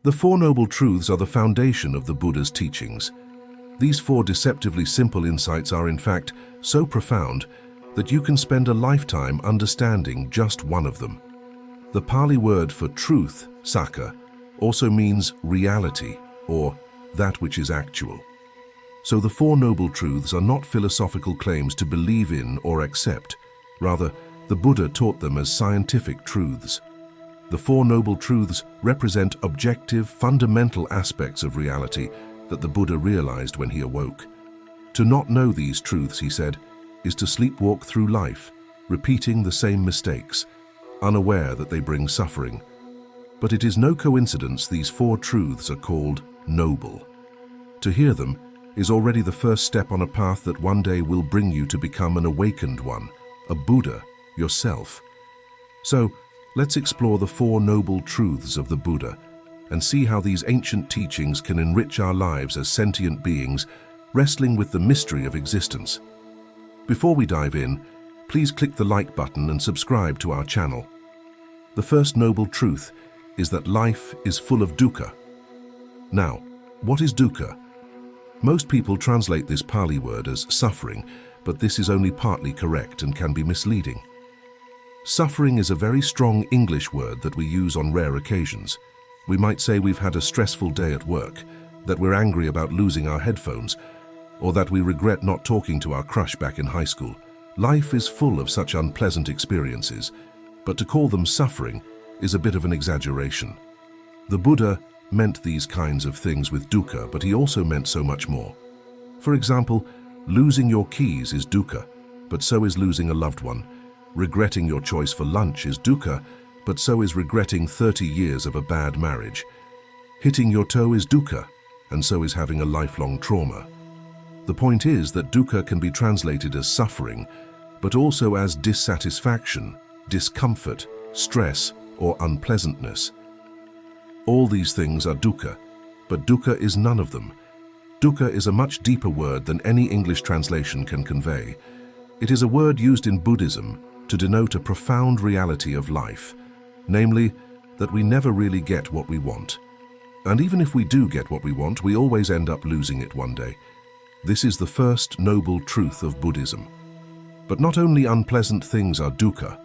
The Four Noble Truths are the foundation of the Buddha's teachings. These four deceptively simple insights are in fact so profound that you can spend a lifetime understanding just one of them. The Pali word for truth, saka, also means reality, or that which is actual. So the Four Noble Truths are not philosophical claims to believe in or accept. Rather, the Buddha taught them as scientific truths. The Four Noble Truths represent objective, fundamental aspects of reality that the Buddha realized when he awoke. To not know these truths, he said, is to sleepwalk through life, repeating the same mistakes, unaware that they bring suffering. But it is no coincidence these four truths are called noble. To hear them is already the first step on a path that one day will bring you to become an awakened one, a Buddha yourself. So, let's explore the Four Noble Truths of the Buddha and see how these ancient teachings can enrich our lives as sentient beings wrestling with the mystery of existence. Before we dive in, please click the like button and subscribe to our channel. The first noble truth is that life is full of dukkha. Now, what is dukkha? Most people translate this Pali word as suffering, but this is only partly correct and can be misleading. Suffering is a very strong English word that we use on rare occasions. We might say we've had a stressful day at work, that we're angry about losing our headphones, or that we regret not talking to our crush back in high school. Life is full of such unpleasant experiences, but to call them suffering is a bit of an exaggeration. The Buddha meant these kinds of things with dukkha, but he also meant so much more. For example, losing your keys is dukkha, but so is losing a loved one. Regretting your choice for lunch is dukkha, but so is regretting 30 years of a bad marriage. Hitting your toe is dukkha, and so is having a lifelong trauma. The point is that dukkha can be translated as suffering, but also as dissatisfaction, discomfort, stress, or unpleasantness. All these things are dukkha, but dukkha is none of them. Dukkha is a much deeper word than any English translation can convey. It is a word used in Buddhism to denote a profound reality of life, namely, that we never really get what we want. And even if we do get what we want, we always end up losing it one day. This is the first noble truth of Buddhism. But not only unpleasant things are dukkha.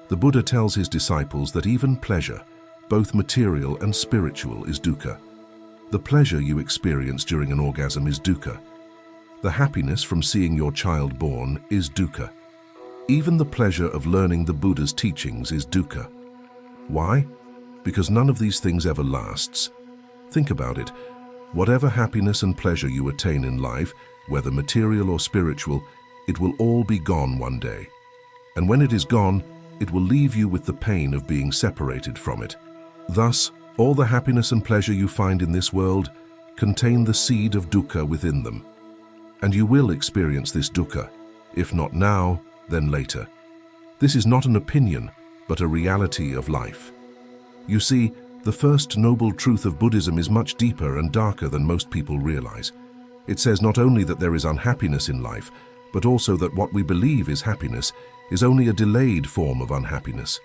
The Buddha tells his disciples that even pleasure, both material and spiritual, is dukkha. The pleasure you experience during an orgasm is dukkha. The happiness from seeing your child born is dukkha. Even the pleasure of learning the Buddha's teachings is dukkha. Why? Because none of these things ever lasts. Think about it. Whatever happiness and pleasure you attain in life, whether material or spiritual, it will all be gone one day. And when it is gone, it will leave you with the pain of being separated from it. Thus, all the happiness and pleasure you find in this world contain the seed of dukkha within them. And you will experience this dukkha, if not now, then later. This is not an opinion, but a reality of life. You see, the first noble truth of Buddhism is much deeper and darker than most people realize. It says not only that there is unhappiness in life, but also that what we believe is happiness is only a delayed form of unhappiness.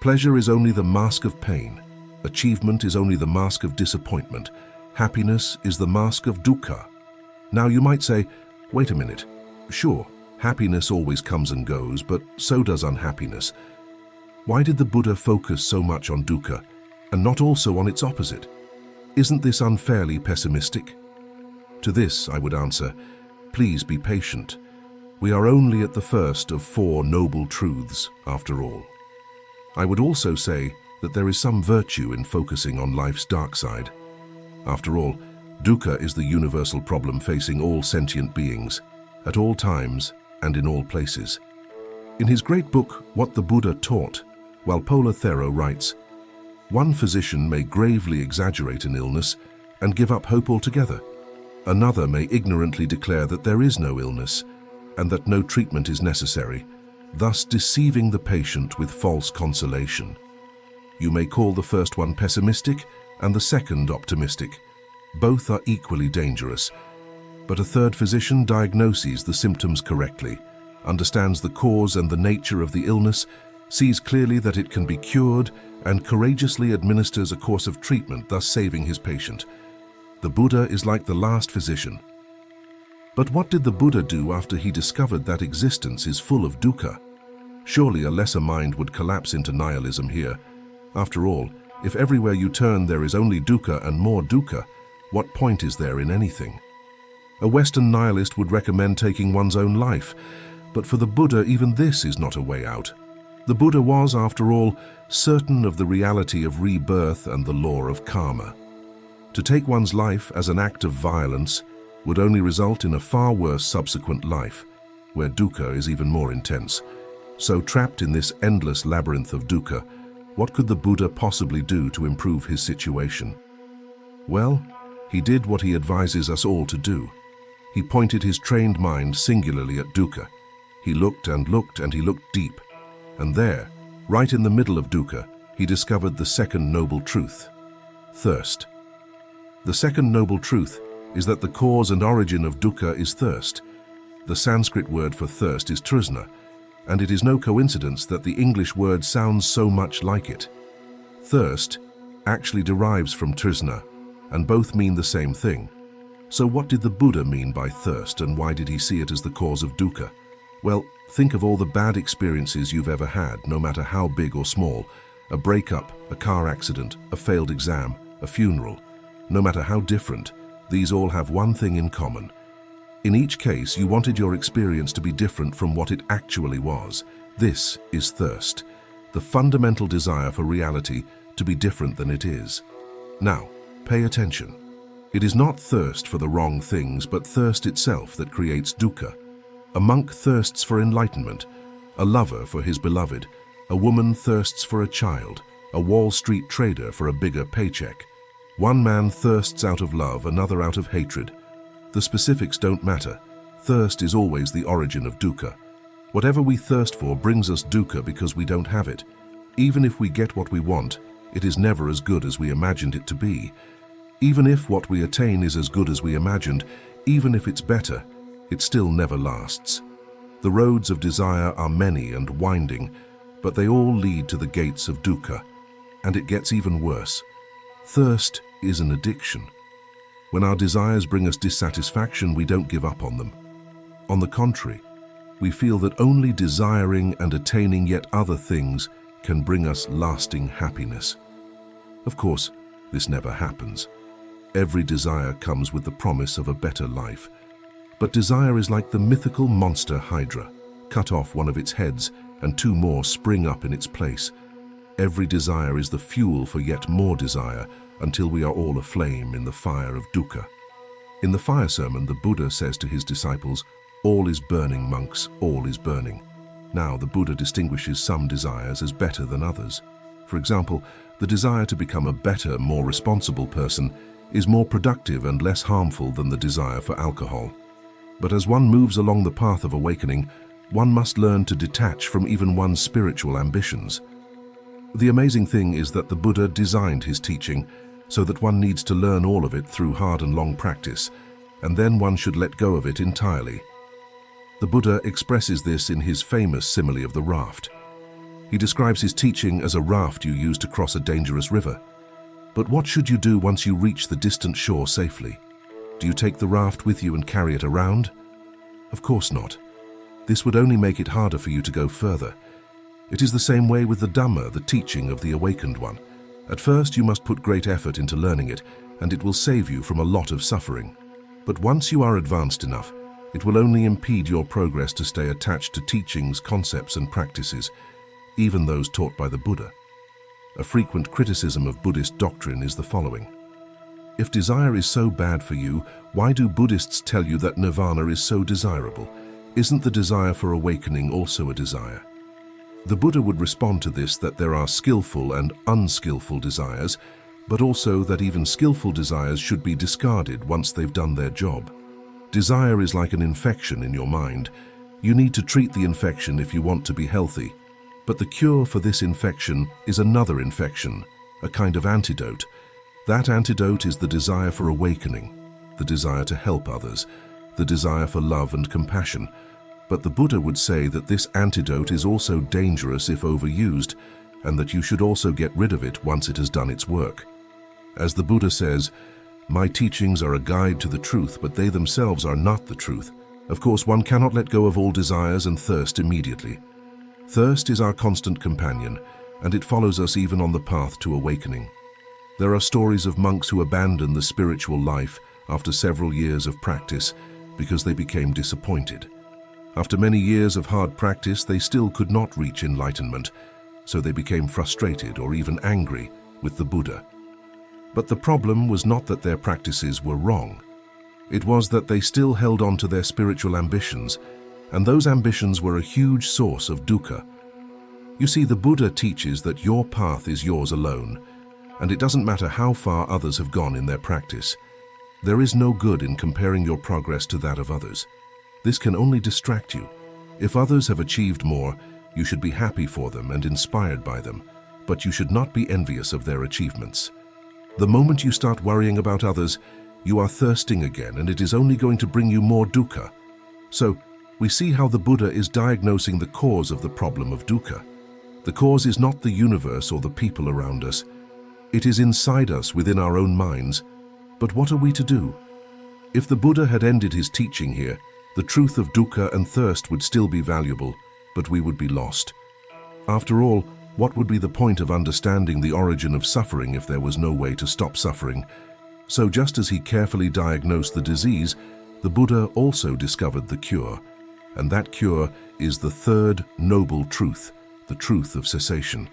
Pleasure is only the mask of pain. Achievement is only the mask of disappointment. Happiness is the mask of dukkha. Now you might say, wait a minute. Sure, happiness always comes and goes, but so does unhappiness. Why did the Buddha focus so much on dukkha and not also on its opposite? Isn't this unfairly pessimistic? To this, I would answer, please be patient. We are only at the first of four noble truths, after all. I would also say that there is some virtue in focusing on life's dark side. After all, dukkha is the universal problem facing all sentient beings, at all times and in all places. In his great book, What the Buddha Taught, Walpola Thero writes, "One physician may gravely exaggerate an illness and give up hope altogether. Another may ignorantly declare that there is no illness and that no treatment is necessary, thus deceiving the patient with false consolation. You may call the first one pessimistic and the second optimistic. Both are equally dangerous, but a third physician diagnoses the symptoms correctly, understands the cause and the nature of the illness, sees clearly that it can be cured, and courageously administers a course of treatment, thus saving his patient. The Buddha is like the last physician. But what did the Buddha do after he discovered that existence is full of dukkha? Surely a lesser mind would collapse into nihilism here. After all, if everywhere you turn there is only dukkha and more dukkha, what point is there in anything? A Western nihilist would recommend taking one's own life, but for the Buddha even this is not a way out. The Buddha was, after all, certain of the reality of rebirth and the law of karma. To take one's life as an act of violence would only result in a far worse subsequent life, where dukkha is even more intense. So trapped in this endless labyrinth of dukkha, what could the Buddha possibly do to improve his situation? Well, he did what he advises us all to do. He pointed his trained mind singularly at dukkha. He looked and looked and he looked deep. And there, right in the middle of dukkha, he discovered the second noble truth: thirst. The second noble truth is that the cause and origin of dukkha is thirst. The Sanskrit word for thirst is trishna, and it is no coincidence that the English word sounds so much like it. Thirst actually derives from trishna, and both mean the same thing. So what did the Buddha mean by thirst, and why did he see it as the cause of dukkha? Well, think of all the bad experiences you've ever had, no matter how big or small. A breakup, a car accident, a failed exam, a funeral. No matter how different, these all have one thing in common. In each case, you wanted your experience to be different from what it actually was. This is thirst, the fundamental desire for reality to be different than it is. Now, pay attention. It is not thirst for the wrong things, but thirst itself that creates dukkha. A monk thirsts for enlightenment, a lover for his beloved, a woman thirsts for a child, a Wall Street trader for a bigger paycheck. One man thirsts out of love, another out of hatred. The specifics don't matter. Thirst is always the origin of dukkha. Whatever we thirst for brings us dukkha because we don't have it. Even if we get what we want, it is never as good as we imagined it to be. Even if what we attain is as good as we imagined, even if it's better, it still never lasts. The roads of desire are many and winding, but they all lead to the gates of dukkha. And it gets even worse. Thirst is an addiction. When our desires bring us dissatisfaction, we don't give up on them. On the contrary, we feel that only desiring and attaining yet other things can bring us lasting happiness. Of course, this never happens. Every desire comes with the promise of a better life. But desire is like the mythical monster Hydra. Cut off one of its heads, and two more spring up in its place. Every desire is the fuel for yet more desire, until we are all aflame in the fire of dukkha. In the fire sermon, the Buddha says to his disciples, "All is burning, monks, all is burning." Now, the Buddha distinguishes some desires as better than others. For example, the desire to become a better, more responsible person is more productive and less harmful than the desire for alcohol. But as one moves along the path of awakening, one must learn to detach from even one's spiritual ambitions. The amazing thing is that the Buddha designed his teaching so that one needs to learn all of it through hard and long practice, and then one should let go of it entirely. The Buddha expresses this in his famous simile of the raft. He describes his teaching as a raft you use to cross a dangerous river. But what should you do once you reach the distant shore safely? Do you take the raft with you and carry it around? Of course not. This would only make it harder for you to go further. It is the same way with the Dhamma, the teaching of the awakened one. At first you must put great effort into learning it, and it will save you from a lot of suffering. But once you are advanced enough, it will only impede your progress to stay attached to teachings, concepts, and practices, even those taught by the Buddha. A frequent criticism of Buddhist doctrine is the following. If desire is so bad for you, why do Buddhists tell you that nirvana is so desirable? Isn't the desire for awakening also a desire? The Buddha would respond to this that there are skillful and unskillful desires, but also that even skillful desires should be discarded once they've done their job. Desire is like an infection in your mind. You need to treat the infection if you want to be healthy. But the cure for this infection is another infection, a kind of antidote. That antidote is the desire for awakening, the desire to help others, the desire for love and compassion. But the Buddha would say that this antidote is also dangerous if overused, and that you should also get rid of it once it has done its work. As the Buddha says, "My teachings are a guide to the truth, but they themselves are not the truth." Of course, one cannot let go of all desires and thirst immediately. Thirst is our constant companion, and it follows us even on the path to awakening. There are stories of monks who abandoned the spiritual life after several years of practice because they became disappointed. After many years of hard practice, they still could not reach enlightenment, so they became frustrated or even angry with the Buddha. But the problem was not that their practices were wrong. It was that they still held on to their spiritual ambitions, and those ambitions were a huge source of dukkha. You see, the Buddha teaches that your path is yours alone, and it doesn't matter how far others have gone in their practice. There is no good in comparing your progress to that of others. This can only distract you. If others have achieved more, you should be happy for them and inspired by them, but you should not be envious of their achievements. The moment you start worrying about others, you are thirsting again, and it is only going to bring you more dukkha. So, we see how the Buddha is diagnosing the cause of the problem of dukkha. The cause is not the universe or the people around us. It is inside us, within our own minds. But what are we to do? If the Buddha had ended his teaching here, the truth of dukkha and thirst would still be valuable, but we would be lost. After all, what would be the point of understanding the origin of suffering if there was no way to stop suffering? So just as he carefully diagnosed the disease, the Buddha also discovered the cure. And that cure is the third noble truth, the truth of cessation.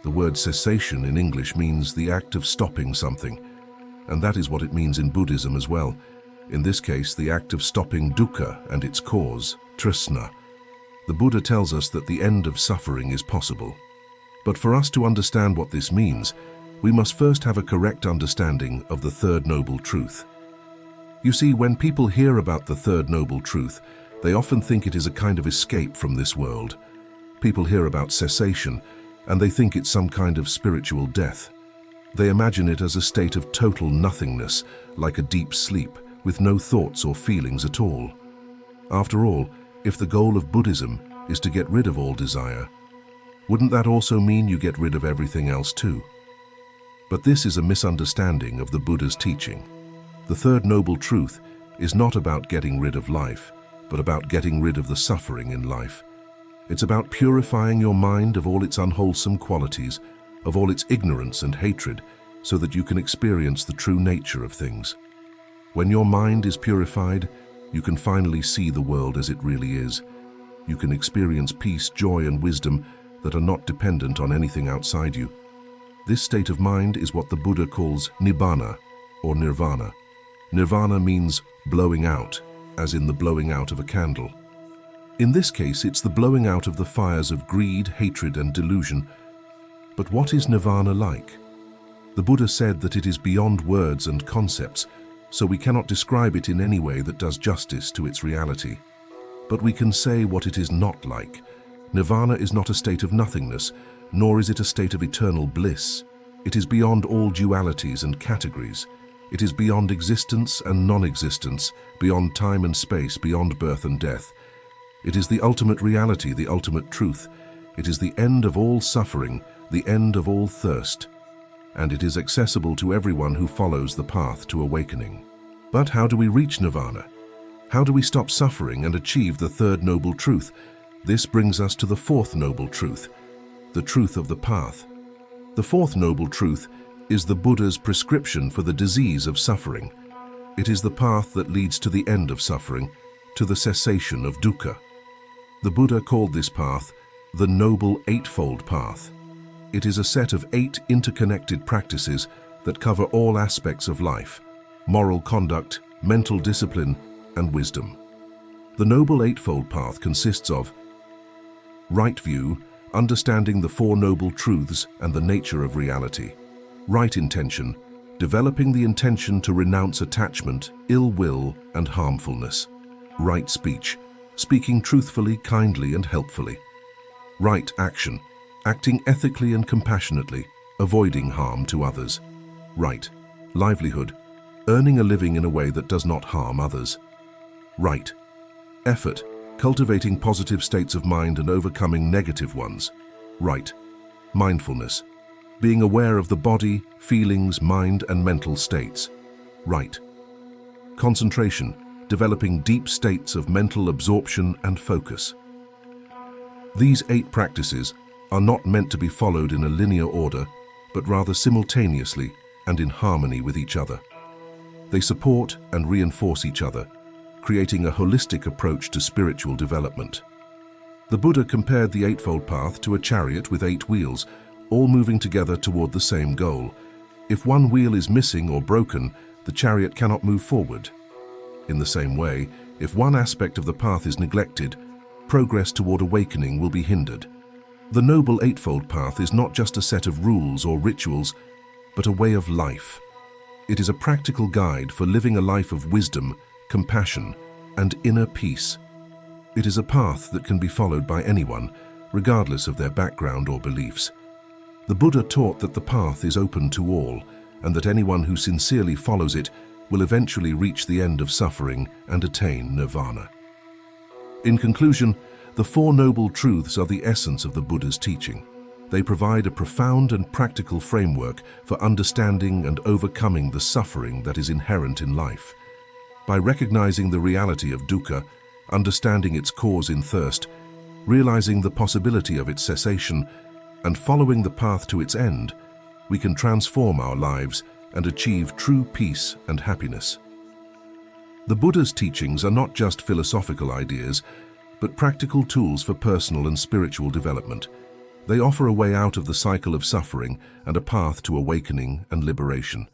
The word cessation in English means the act of stopping something. And that is what it means in Buddhism as well. In this case, the act of stopping dukkha and its cause, trisna. The Buddha tells us that the end of suffering is possible. But for us to understand what this means, we must first have a correct understanding of the third noble truth. You see, when people hear about the third noble truth, they often think it is a kind of escape from this world. People hear about cessation, and they think it's some kind of spiritual death. They imagine it as a state of total nothingness, like a deep sleep, with no thoughts or feelings at all. After all, if the goal of Buddhism is to get rid of all desire, wouldn't that also mean you get rid of everything else too? But this is a misunderstanding of the Buddha's teaching. The third noble truth is not about getting rid of life, but about getting rid of the suffering in life. It's about purifying your mind of all its unwholesome qualities, of all its ignorance and hatred, so that you can experience the true nature of things. When your mind is purified, you can finally see the world as it really is. You can experience peace, joy, and wisdom that are not dependent on anything outside you. This state of mind is what the Buddha calls nibbana, or nirvana. Nirvana means blowing out, as in the blowing out of a candle. In this case, it's the blowing out of the fires of greed, hatred, and delusion. But what is nirvana like? The Buddha said that it is beyond words and concepts, so we cannot describe it in any way that does justice to its reality. But we can say what it is not like. Nirvana is not a state of nothingness, nor is it a state of eternal bliss. It is beyond all dualities and categories. It is beyond existence and non-existence, beyond time and space, beyond birth and death. It is the ultimate reality, the ultimate truth. It is the end of all suffering, the end of all thirst. And it is accessible to everyone who follows the path to awakening. But how do we reach nirvana? How do we stop suffering and achieve the third noble truth? This brings us to the fourth noble truth, the truth of the path. The fourth noble truth is the Buddha's prescription for the disease of suffering. It is the path that leads to the end of suffering, to the cessation of dukkha. The Buddha called this path the Noble Eightfold Path. It is a set of 8 interconnected practices that cover all aspects of life: moral conduct, mental discipline, and wisdom. The Noble Eightfold Path consists of right view, understanding the Four Noble Truths and the nature of reality; right intention, developing the intention to renounce attachment, ill will, and harmfulness; right speech, speaking truthfully, kindly, and helpfully; right action, acting ethically and compassionately, avoiding harm to others; right livelihood, earning a living in a way that does not harm others; right effort, cultivating positive states of mind and overcoming negative ones. Right. Mindfulness. Being aware of the body, feelings, mind, and mental states. Right. Concentration. Developing deep states of mental absorption and focus. These 8 practices are not meant to be followed in a linear order, but rather simultaneously and in harmony with each other. They support and reinforce each other, creating a holistic approach to spiritual development. The Buddha compared the Eightfold Path to a chariot with 8 wheels, all moving together toward the same goal. If one wheel is missing or broken, the chariot cannot move forward. In the same way, if one aspect of the path is neglected, progress toward awakening will be hindered. The Noble Eightfold Path is not just a set of rules or rituals, but a way of life. It is a practical guide for living a life of wisdom, compassion, and inner peace. It is a path that can be followed by anyone, regardless of their background or beliefs. The Buddha taught that the path is open to all, and that anyone who sincerely follows it will eventually reach the end of suffering and attain nirvana. In conclusion, the 4 Noble Truths are the essence of the Buddha's teaching. They provide a profound and practical framework for understanding and overcoming the suffering that is inherent in life. By recognizing the reality of dukkha, understanding its cause in thirst, realizing the possibility of its cessation, and following the path to its end, we can transform our lives and achieve true peace and happiness. The Buddha's teachings are not just philosophical ideas, but practical tools for personal and spiritual development. They offer a way out of the cycle of suffering and a path to awakening and liberation.